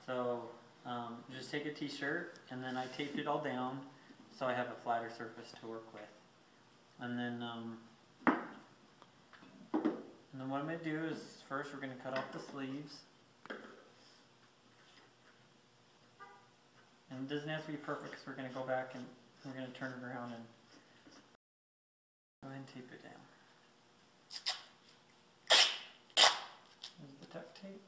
So just take a t-shirt and then I taped it all down so I have a flatter surface to work with. And then what I'm going to do is first we're going to cut off the sleeves. And it doesn't have to be perfect because we're going to go back and we're going to turn it around and go ahead and tape it down. There's the duct tape.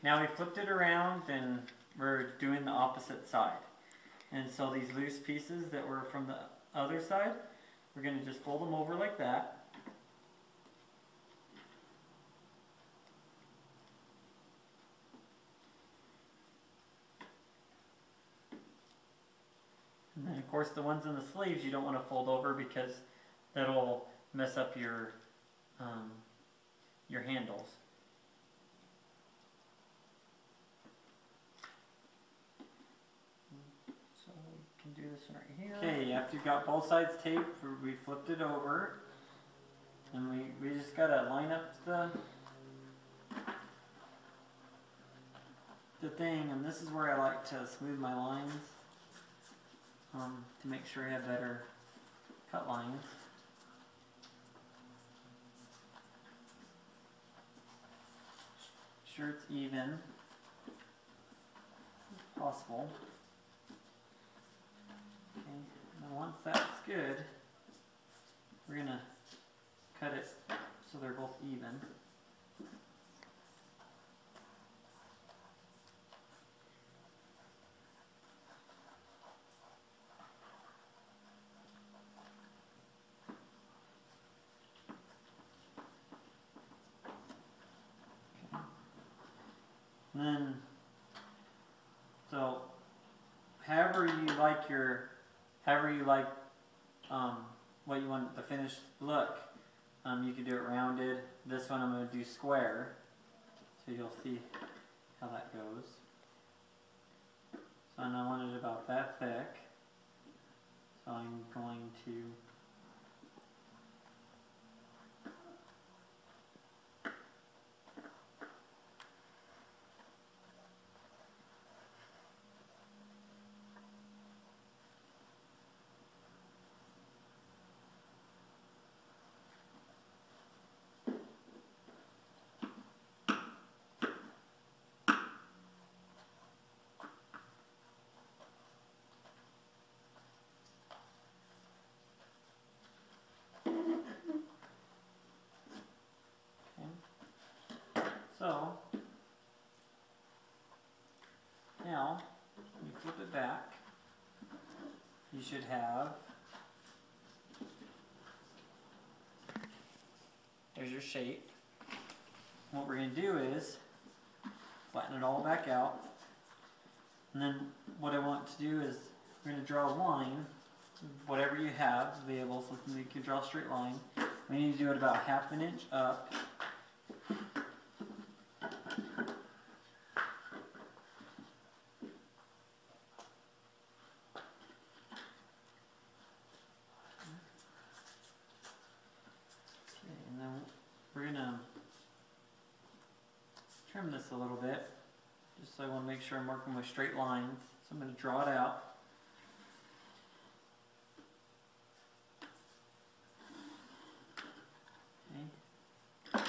Now we flipped it around and we're doing the opposite side. And so these loose pieces that were from the other side, we're going to just fold them over like that. And then of course the ones in the sleeves you don't want to fold over because that'll mess up your handles. Do this one right here. Okay, after you've got both sides taped, we flipped it over and we just gotta line up the thing, and this is where I like to smooth my lines to make sure I have better cut lines. Sure it's even as possible. Now once that's good, we're going to cut it so they're both even. Okay. And then, so however you like what you want the finished look, you can do it rounded. This one I'm going to do square, so you'll see how that goes. So I want it about that thick, so I'm going to So, now, when you flip it back, you should have, there's your shape. What we're going to do is flatten it all back out, and then what I want to do is we're going to draw a line, whatever you have available, so you can draw a straight line. We need to do it about 1/2 inch up. We're going to trim this a little bit, just so I want to make sure I'm working with straight lines. So I'm going to draw it out. Okay.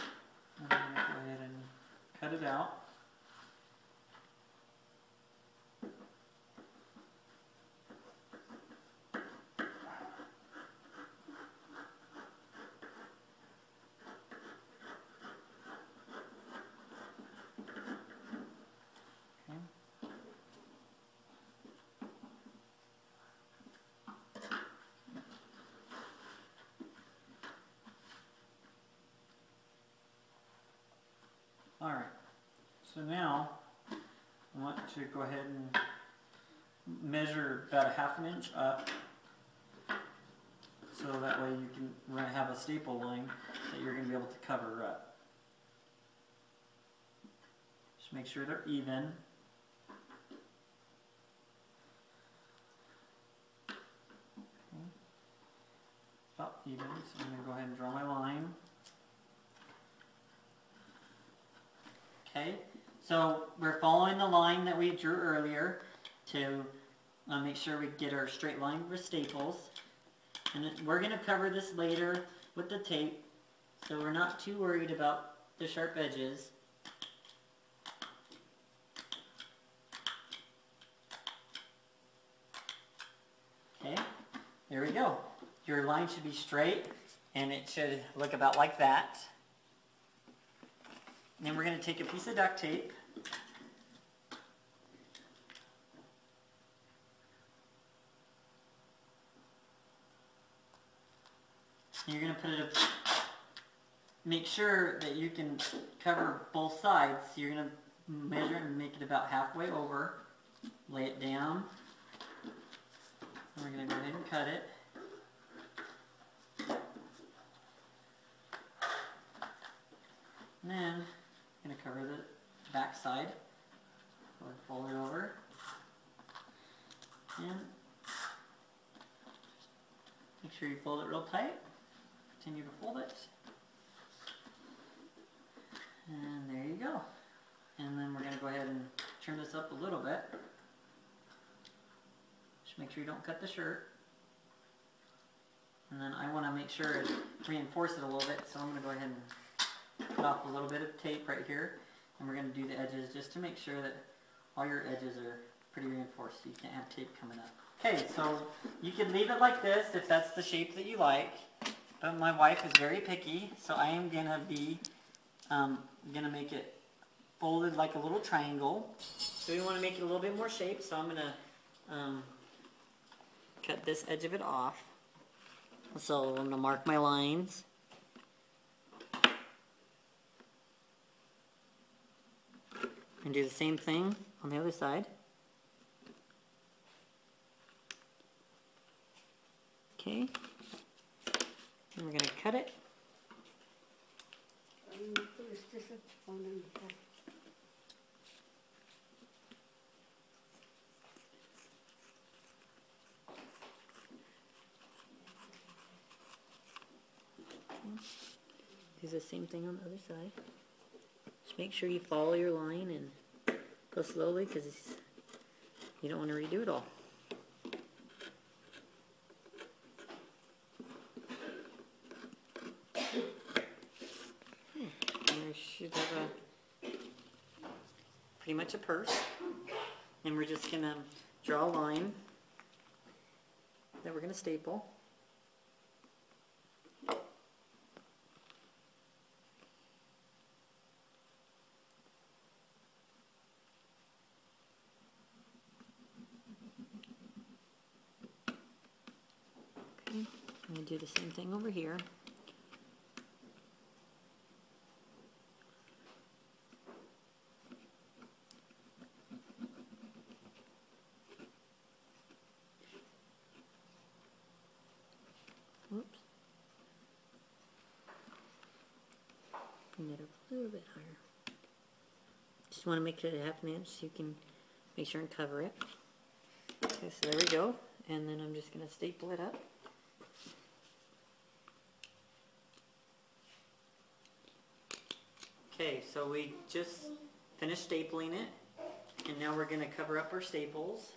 And I'm going to go ahead and cut it out. Alright, so now I want to go ahead and measure about 1/2 inch up. So so that way you can have a staple line that you're going to be able to cover up. Just make sure they're even. About even, so I'm going to go ahead and draw my line. Okay, so we're following the line that we drew earlier to make sure we get our straight line with staples. And we're going to cover this later with the tape, so we're not too worried about the sharp edges. Okay, there we go. Your line should be straight, and it should look about like that. And then we're going to take a piece of duct tape. And you're going to put it, make sure that you can cover both sides. So you're going to measure it and make it about halfway over. Lay it down. And we're going to go ahead and cut it. And then I'm going to cover the back side. Go ahead and fold it over. And make sure you fold it real tight. Continue to fold it. And there you go. And then we're going to go ahead and trim this up a little bit. Just make sure you don't cut the shirt. And then I want to make sure to reinforce it a little bit, so I'm going to go ahead and cut off a little bit of tape right here. And we're going to do the edges just to make sure that all your edges are pretty reinforced so you can't have tape coming up. Okay, so you can leave it like this if that's the shape that you like. But my wife is very picky, so I am going to be gonna make it folded like a little triangle. So we want to make it a little bit more shape, so I'm going to cut this edge of it off. So I'm going to mark my lines. And do the same thing on the other side. Okay. And we're going to cut it. Do the same thing on the other side. Just make sure you follow your line and go slowly because you don't want to redo it all. There should have pretty much a purse. And we're just going to draw a line that we're going to staple. Okay, I'm going to do the same thing over here. Whoops. Bring it up a little bit higher. Just want to make it a half an inch so you can make sure and cover it. Okay, so there we go. And then I'm just going to staple it up. Okay, so we just finished stapling it. And now we're going to cover up our staples.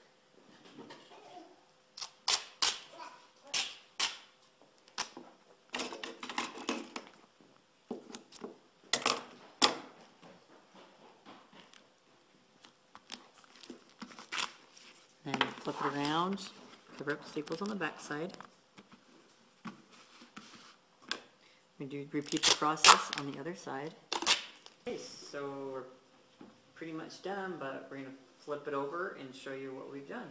Then flip it around, cover up the staples on the back side. We do repeat the process on the other side. Okay, so we're pretty much done, but we're going to flip it over and show you what we've done.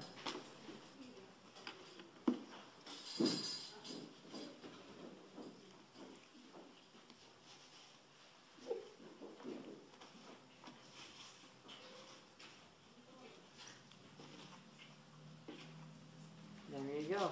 There you go.